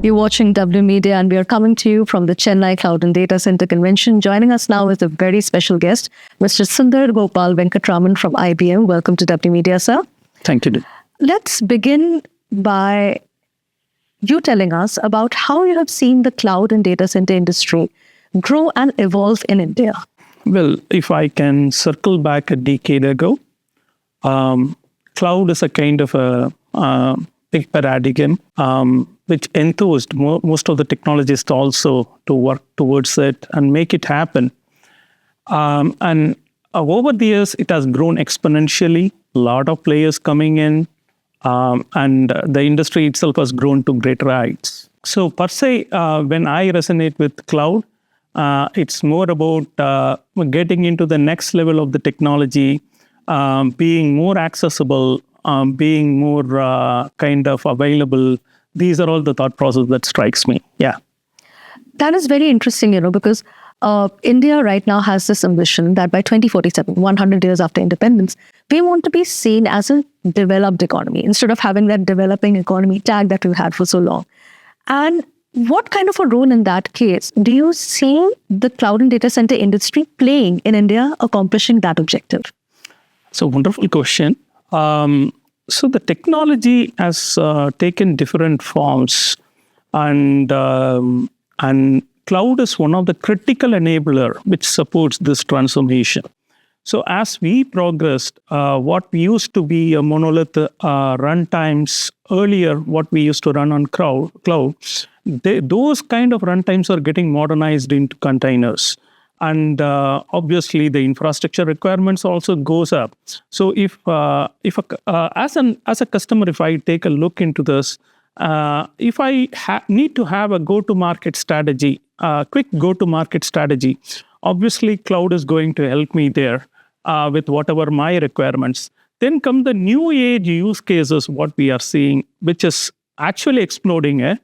You're watching W.Media, and we are coming to you from the Chennai Cloud Datacenter Convention. Joining us now is a very special guest, Mr. Sundargopal Venkatraman from IBM. Welcome to W.Media, sir. Thank you. Let's begin by you telling us about how you have seen the cloud and data center industry grow and evolve in India. Well, if I can circle back a decade ago, cloud is a kind of a big paradigm which enthused most of the technologists also to work towards it and make it happen. And over the years, it has grown exponentially, a lot of players coming in, and the industry itself has grown to greater heights. So per se, when I resonate with cloud, it's more about getting into the next level of the technology, being more accessible, being more kind of available. These are all the thought process that strikes me. Yeah. That is very interesting, because India right now has this ambition that by 2047, 100 years after independence, we want to be seen as a developed economy instead of having that developing economy tag that we've had for so long. And what kind of a role in that case do you see the cloud and data center industry playing in India accomplishing that objective? So wonderful question. So the technology has taken different forms, and cloud is one of the critical enabler which supports this transformation. So as we progressed, what we used to be a monolith runtimes earlier, what we used to run on cloud, those kind of runtimes are getting modernized into containers. And obviously, the infrastructure requirements also goes up. So, as a customer, if I take a look into this, if I need to have a go-to-market strategy, quick go-to-market strategy, obviously, cloud is going to help me there with whatever my requirements. Then come the new age use cases, what we are seeing, which is actually exploding.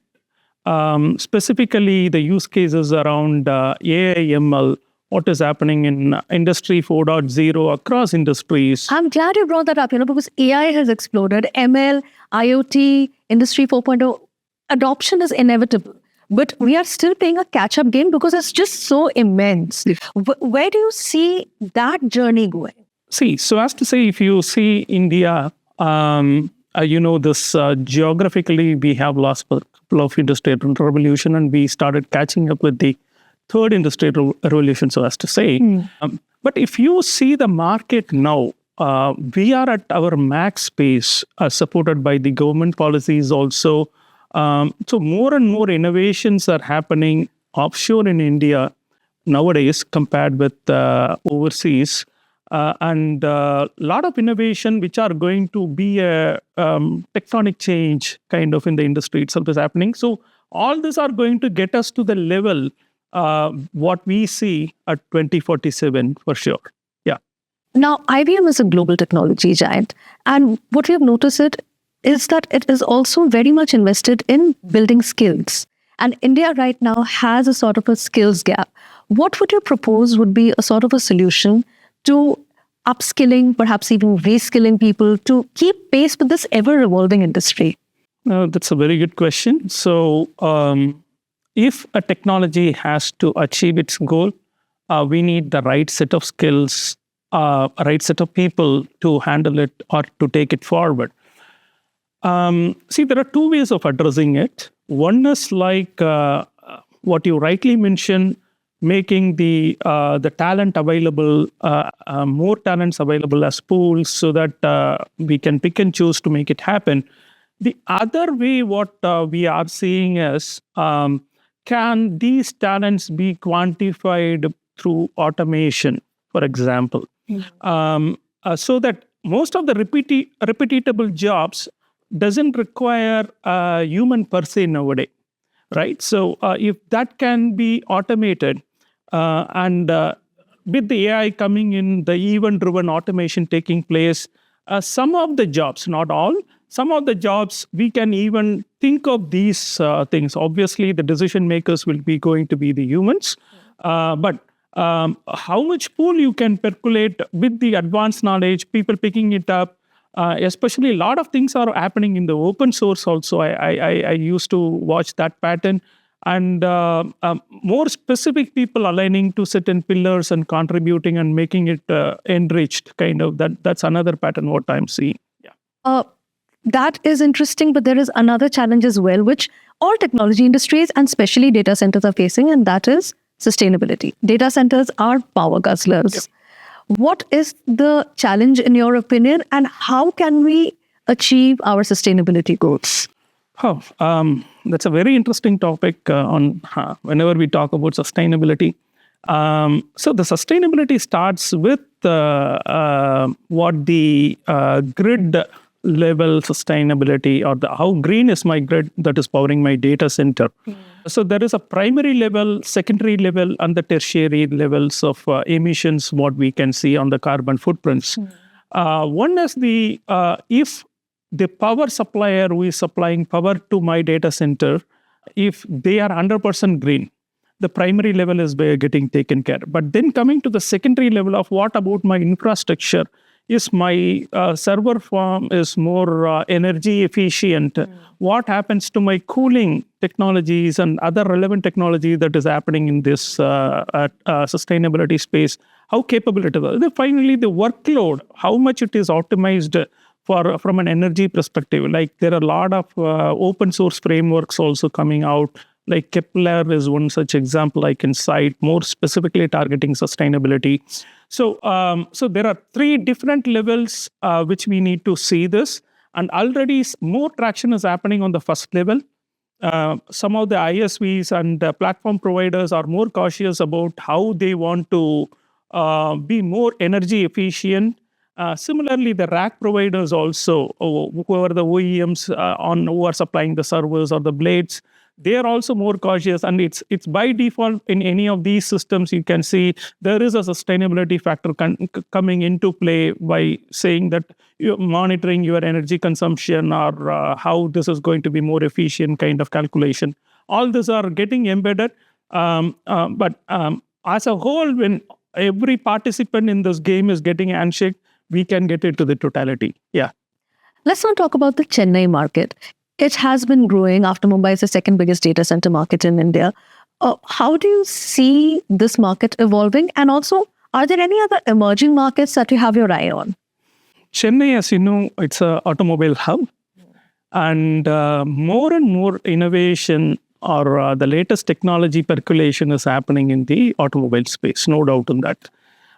Specifically, the use cases around AI, ML, what is happening in Industry 4.0 across industries. I'm glad you brought that up, because AI has exploded. ML, IoT, Industry 4.0, adoption is inevitable. But we are still playing a catch-up game because it's just so immense. Where do you see that journey going? See, so as to say, if you see India, this geographically, we have lost a couple of industrial revolution, and we started catching up with the third industrial revolution, so as to say. But if you see the market now, we are at our max pace, supported by the government policies also. So more and more innovations are happening offshore in India nowadays compared with overseas. And a lot of innovation which are going to be a tectonic change kind of in the industry itself is happening. So all these are going to get us to the level what we see at 2047 for sure. Yeah. Now, IBM is a global technology giant. And what we have noticed is that it is also very much invested in building skills. And India right now has a sort of a skills gap. What would you propose would be a sort of a solution to upskilling, perhaps even reskilling people to keep pace with this ever-evolving industry? That's a very good question. So if a technology has to achieve its goal, we need the right set of skills, right set of people to handle it or to take it forward. See, there are two ways of addressing it. One is like what you rightly mentioned, making the talent available, more talents available as pools so that we can pick and choose to make it happen. The other way, what we are seeing is, can these talents be quantified through automation, for example, so that most of the repeatable jobs doesn't require a human per se nowadays, right? So if that can be automated, and with the AI coming in, the event-driven automation taking place, some of the jobs, not all, some of the jobs, we can even think of these things. Obviously, the decision makers will be going to be the humans. But how much pool you can percolate with the advanced knowledge, people picking it up. Especially a lot of things are happening in the open source also. I used to watch that pattern, and more specific people aligning to certain pillars and contributing and making it enriched kind of. That's another pattern what I'm seeing. Yeah. That is interesting, but there is another challenge as well, which all technology industries and especially data centers are facing, and that is sustainability. Data centers are power guzzlers. Yep. What is the challenge in your opinion, and how can we achieve our sustainability goals? Oh, that's a very interesting topic whenever we talk about sustainability. So the sustainability starts with what the grid level sustainability, or how green is my grid that is powering my data center. So there is a primary level, secondary level, and the tertiary levels of emissions, what we can see on the carbon footprints. One is if the power supplier who is supplying power to my data center, if they are 100% green, the primary level is getting taken care. But then coming to the secondary level of what about my infrastructure? Is my server farm is more energy efficient? What happens to my cooling technologies and other relevant technology that is happening in this sustainability space? How capable it is? Then finally, the workload, how much it is optimized from an energy perspective. Like there are a lot of open source frameworks also coming out. Like Kepler is one such example I can cite, more specifically targeting sustainability. So there are three different levels which we need to see this. And already more traction is happening on the first level. Some of the ISVs and platform providers are more cautious about how they want to be more energy efficient. Similarly, the rack providers also, whoever the OEMs who are supplying the servers or the blades, they are also more cautious, and it's by default in any of these systems you can see there is a sustainability factor coming into play by saying that you're monitoring your energy consumption or how this is going to be more efficient kind of calculation. All these are getting embedded, but as a whole, when every participant in this game is getting a handshake, we can get it to the totality. Yeah. Let's now talk about the Chennai market. It has been growing after Mumbai is the second biggest data center market in India. How do you see this market evolving? And also, are there any other emerging markets that you have your eye on? Chennai, as you know, it's an automobile hub. And more and more innovation or the latest technology percolation is happening in the automobile space, no doubt in that.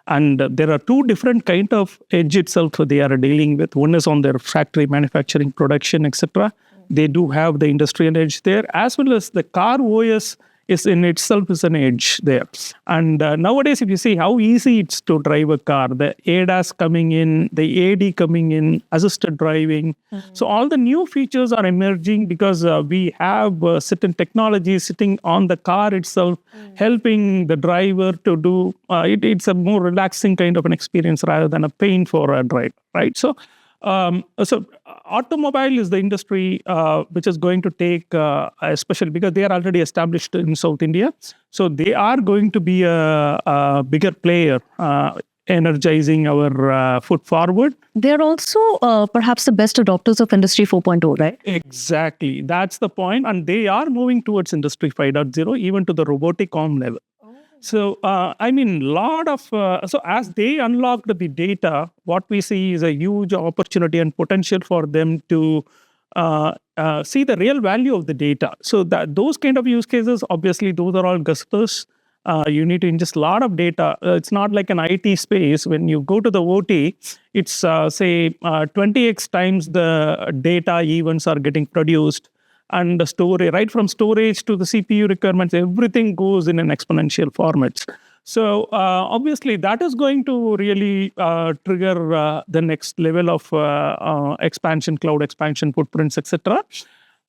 And there are two different kind of edge itself they are dealing with. One is on their factory manufacturing, production, etc. They do have the industrial edge there, as well as the car OS is in itself is an edge there. And nowadays, if you see how easy it's to drive a car, the ADAS coming in, the AD coming in, assisted driving. So all the new features are emerging because we have certain technologies sitting on the car itself, helping the driver to do, it's a more relaxing kind of an experience rather than a pain for a driver, right? So automobile is the industry which is going to take, especially because they are already established in South India. So they are going to be a bigger player, energizing our foot forward. They're also perhaps the best adopters of Industry 4.0, right? Exactly. That's the point. And they are moving towards Industry 5.0, even to the robotic arm level. So, lot of, so as they unlock the data, what we see is a huge opportunity and potential for them to see the real value of the data. So that those kind of use cases, obviously, those are all guzzlers. You need to ingest a lot of data. It's not like an IT space. When you go to the OT, it's, say, 20x times the data events are getting produced. And the storage, right from storage to the CPU requirements, everything goes in an exponential format. So obviously, that is going to really trigger the next level of expansion, cloud expansion, footprints, etc.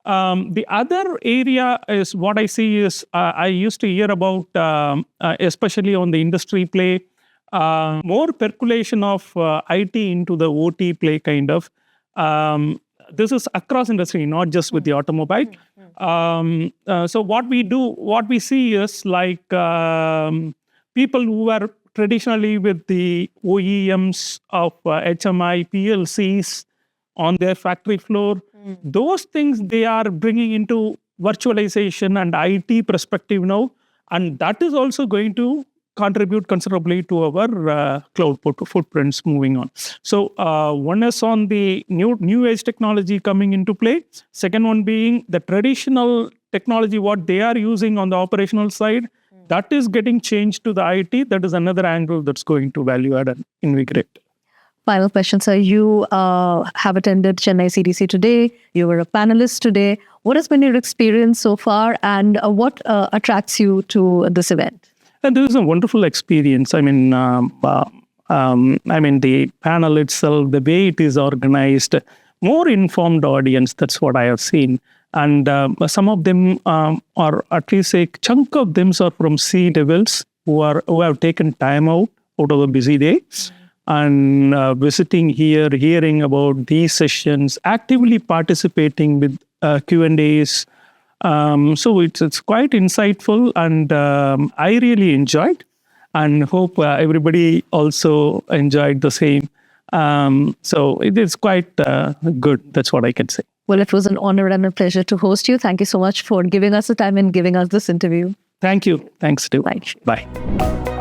The other area is what I see is I used to hear about, especially on the industry play, more percolation of IT into the OT play kind of. This is across industry, not just with the automobile. So what we see is like people who were traditionally with the OEMs of HMI, PLCs on their factory floor, those things they are bringing into virtualization and IT perspective now. And that is also going to contribute considerably to our cloud footprints moving on. So one is on the new age technology coming into play. Second one being the traditional technology, what they are using on the operational side, that is getting changed to the IT. That is another angle that's going to value add and invigorate. Final question, sir. You have attended Chennai CDC today. You were a panelist today. What has been your experience so far, and what attracts you to this event? And this is a wonderful experience. I mean, the panel itself, the way it is organized, more informed audience. That's what I have seen. And some of them are, at least a chunk of them are from C-levels who have taken time out of a busy day and visiting here, hearing about these sessions, actively participating with Q&As. So it's quite insightful, and I really enjoyed, and hope everybody also enjoyed the same. So it is quite good. That's what I can say. Well, it was an honor and a pleasure to host you. Thank you so much for giving us the time and giving us this interview. Thank you. Thanks, Deborah. Thank you. Bye.